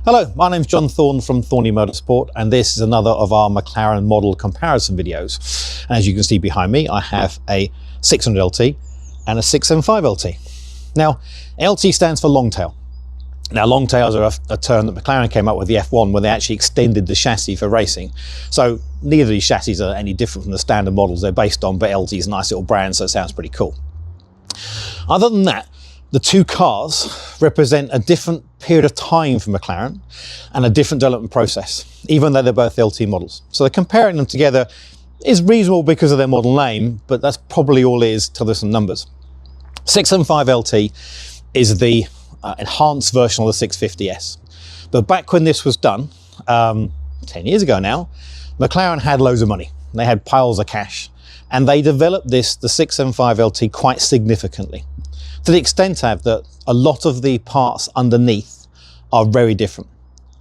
Hello, my name's John Thorne from Thorny Motorsport, and this is another of our McLaren model comparison videos. And as you can see behind me, I have a 600 LT and a 675 LT. Now, LT stands for long tail. Now, long tails are a term that McLaren came up with the F1 when they actually extended the chassis for racing. So neither of these chassis are any different from the standard models they're based on, but LT is a nice little brand, so it sounds pretty cool. Other than that, the two cars represent a different period of time for McLaren and a different development process, even though they're both LT models. So comparing them together is reasonable because of their model name, but that's probably all it is till there's some numbers. 675 LT is the enhanced version of the 650S. But back when this was done, 10 years ago now, McLaren had loads of money. They had piles of cash, and they developed the 675 LT quite significantly, to the extent that a lot of the parts underneath are very different.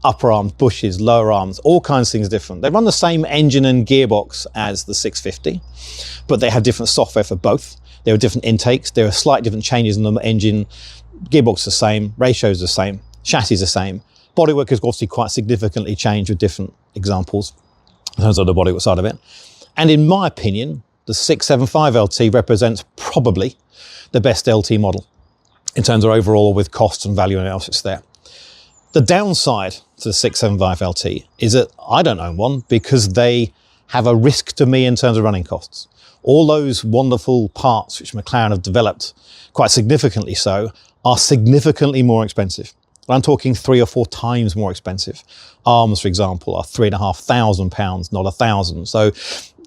Upper arms, bushes, lower arms, all kinds of things different. They run the same engine and gearbox as the 650, but they have different software for both. There are different intakes, there are slight different changes in the engine, gearbox is the same, ratios the same, chassis is the same. Bodywork is obviously quite significantly changed with different examples in terms of the bodywork side of it. And in my opinion, the 675 LT represents probably the best LT model in terms of overall with cost and value analysis there. The downside to the 675 LT is that I don't own one because they have a risk to me in terms of running costs. All those wonderful parts which McLaren have developed, quite significantly so, are significantly more expensive. I'm talking 3 or 4 times more expensive. Arms, for example, are £3,500, not £1,000. So,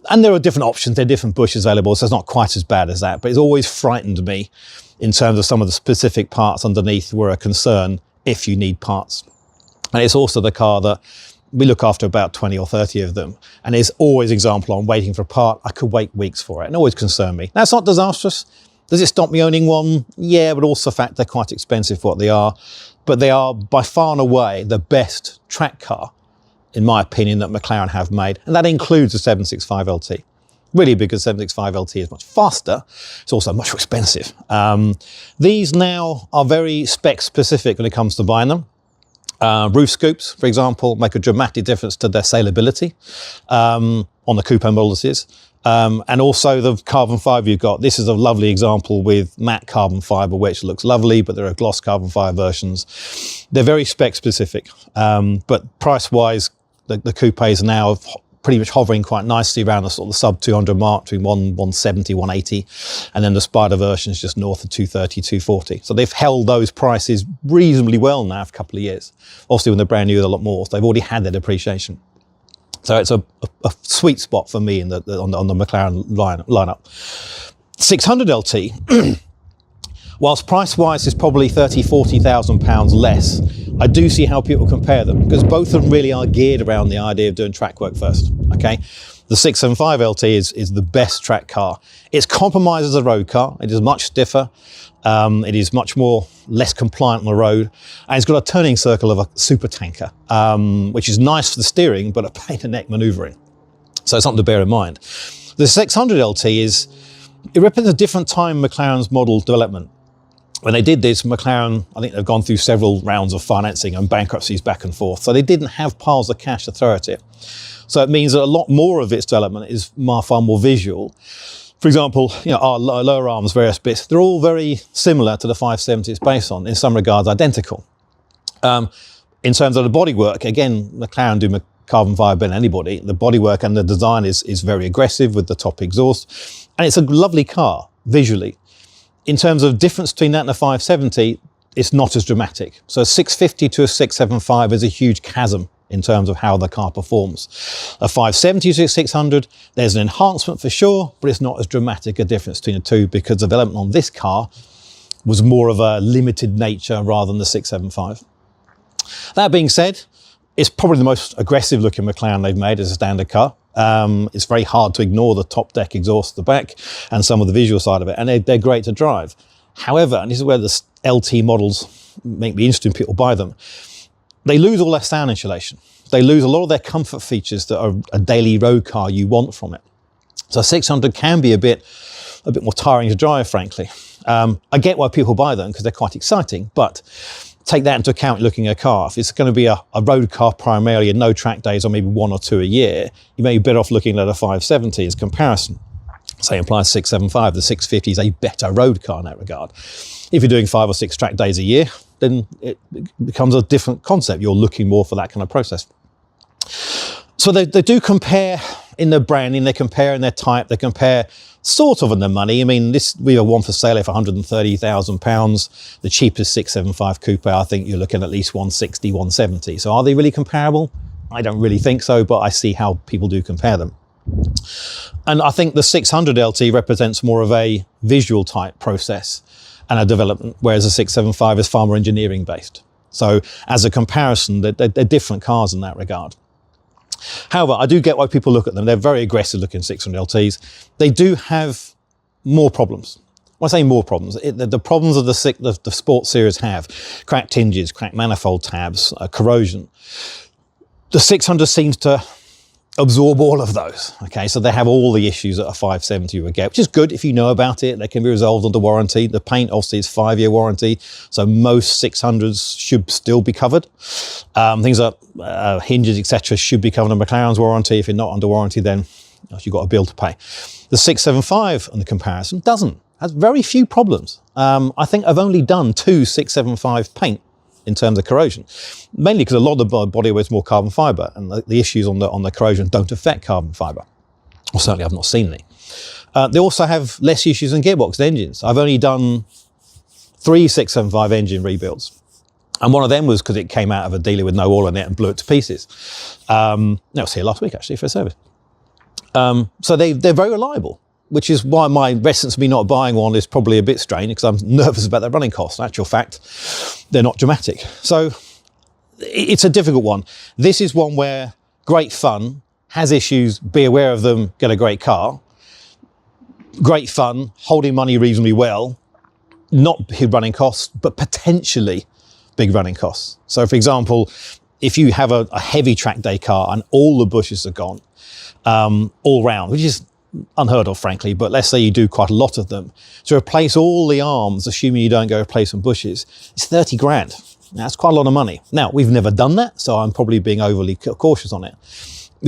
and there are different options, there are different bushes available, so it's not quite as bad as that, but it's always frightened me in terms of some of the specific parts underneath were a concern if you need parts. And it's also the car that we look after about 20 or 30 of them, and it's always example on waiting for a part. I could wait weeks for it, and it always concerned me. That's not disastrous. Does it stop me owning one? Yeah, but also the fact they're quite expensive for what they are, but they are by far and away the best track car, in my opinion, that McLaren have made, and that includes the 765 LT. Really, because 765 LT is much faster, it's also much more expensive. These now are very spec specific when it comes to buying them. Roof scoops, for example, make a dramatic difference to their saleability on the coupe model this is. And also the carbon fibre you've got. This is a lovely example with matte carbon fibre, which looks lovely, but there are gloss carbon fibre versions. They're very spec specific, but price-wise, the coupes are now pretty much hovering quite nicely around the sort of the sub 200 mark, between 170, 180, and then the Spider version is just north of 230, 240. So they've held those prices reasonably well now for a couple of years. Obviously, when they're brand new, they're a lot more. So they've already had their depreciation. So it's a sweet spot for me on the McLaren lineup. 600 LT, whilst price-wise is probably £30,000–40,000 less, I do see how people compare them, because both of them really are geared around the idea of doing track work first, okay? The 675 LT is the best track car. It's compromised as a road car. It is much stiffer. It is much more less compliant on the road. And it's got a turning circle of a super tanker, which is nice for the steering, but a pain in the neck manoeuvring. So it's something to bear in mind. The 600 LT it represents a different time in McLaren's model development. When they did this, McLaren, I think they've gone through several rounds of financing and bankruptcies back and forth. So they didn't have piles of cash to throw at it. So it means that a lot more of its development is far more visual. For example, our lower arms, various bits, they're all very similar to the 570 it's based on, in some regards identical. In terms of the bodywork, again, McLaren do carbon fibre better than anybody. The bodywork and the design is very aggressive with the top exhaust. And it's a lovely car, visually. In terms of difference between that and the 570, it's not as dramatic. So a 650 to a 675 is a huge chasm in terms of how the car performs. A 570 to a 600, there's an enhancement for sure, but it's not as dramatic a difference between the two because the development on this car was more of a limited nature rather than the 675. That being said, it's probably the most aggressive looking McLaren they've made as a standard car. It's very hard to ignore the top deck exhaust at the back and some of the visual side of it, and they're great to drive. However, and this is where the LT models make me interested in people buy them, they lose all their sound insulation. They lose a lot of their comfort features that are a daily road car you want from it. So 600 can be a bit more tiring to drive, frankly. I get why people buy them because they're quite exciting, but take that into account looking at a car. If it's going to be a road car primarily and no track days or maybe 1 or 2 a year, you may be better off looking at a 570 as comparison. Say implies 675, the 650 is a better road car in that regard. If you're doing 5 or 6 track days a year, then it becomes a different concept. You're looking more for that kind of process. So they do compare in their branding, they compare in their type, they compare sort of in their money. I mean, we have one for sale for £130,000. The cheapest 675 coupe, I think you're looking at least 160, 170. So are they really comparable? I don't really think so, but I see how people do compare them. And I think the 600 LT represents more of a visual type process and a development, whereas the 675 is far more engineering based. So as a comparison, they're different cars in that regard. However, I do get why people look at them. They're very aggressive looking 600 LTs. They do have more problems. When I say more problems, the problems of the Sport Series have cracked hinges, cracked manifold tabs, corrosion. The 600 seems to absorb all of those. Okay, so they have all the issues that a 570 would get, which is good if you know about it. They can be resolved under warranty. The paint obviously is 5-year warranty, so most 600s should still be covered. Things like hinges, etc., should be covered under McLaren's warranty. If you're not under warranty, then you've got a bill to pay. The 675, on the comparison, doesn't. Has very few problems. I think I've only done 2 675 paint in terms of corrosion, mainly because a lot of the bodywork is more carbon fibre, and the issues on the corrosion don't affect carbon fibre. Or certainly I've not seen any. They also have less issues in gearbox and engines. I've only done 3 675 engine rebuilds. And one of them was because it came out of a dealer with no oil in it and blew it to pieces. I was here last week actually for a service. So they're very reliable, which is why my reticence of me not buying one is probably a bit strange, because I'm nervous about their running costs. In actual fact, they're not dramatic. So it's a difficult one. This is one where great fun, has issues, be aware of them, get a great car. Great fun, holding money reasonably well, not big running costs, but potentially big running costs. So for example, if you have a heavy track day car and all the bushes are gone, all round, which is unheard of, frankly, but let's say you do quite a lot of them, to replace all the arms, assuming you don't go replace some bushes, it's 30 grand. Now, that's quite a lot of money. Now, we've never done that, so I'm probably being overly cautious on it.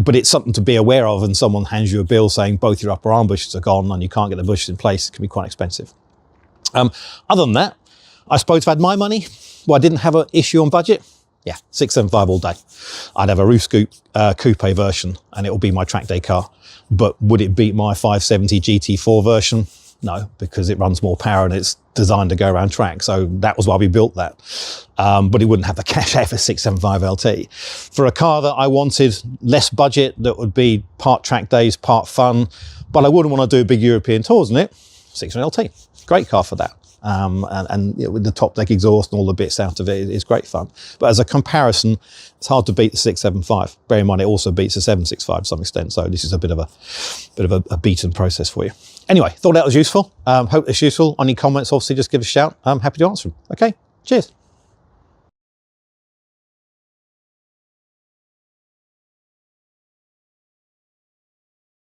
But it's something to be aware of, and someone hands you a bill saying both your upper arm bushes are gone and you can't get the bushes in place. It can be quite expensive. Other than that, I suppose if I had my money, well, I didn't have an issue on budget, yeah, 675 all day. I'd have a roof scoop coupe version and it will be my track day car. But would it beat my 570 GT4 version? No, because it runs more power and it's designed to go around track. So that was why we built that. But it wouldn't have the cachet for 675 LT. For a car that I wanted less budget, that would be part track days, part fun, but I wouldn't want to do big European tours in it, 600 LT. Great car for that. And you know, with the top deck exhaust and all the bits out of it, it's great fun. But as a comparison, it's hard to beat the 675. Bear in mind, it also beats the 765 to some extent. So this is a bit of a beaten process for you. Anyway, thought that was useful. Hope it's useful. Any comments, obviously, just give us a shout. I'm happy to answer them. Okay, cheers.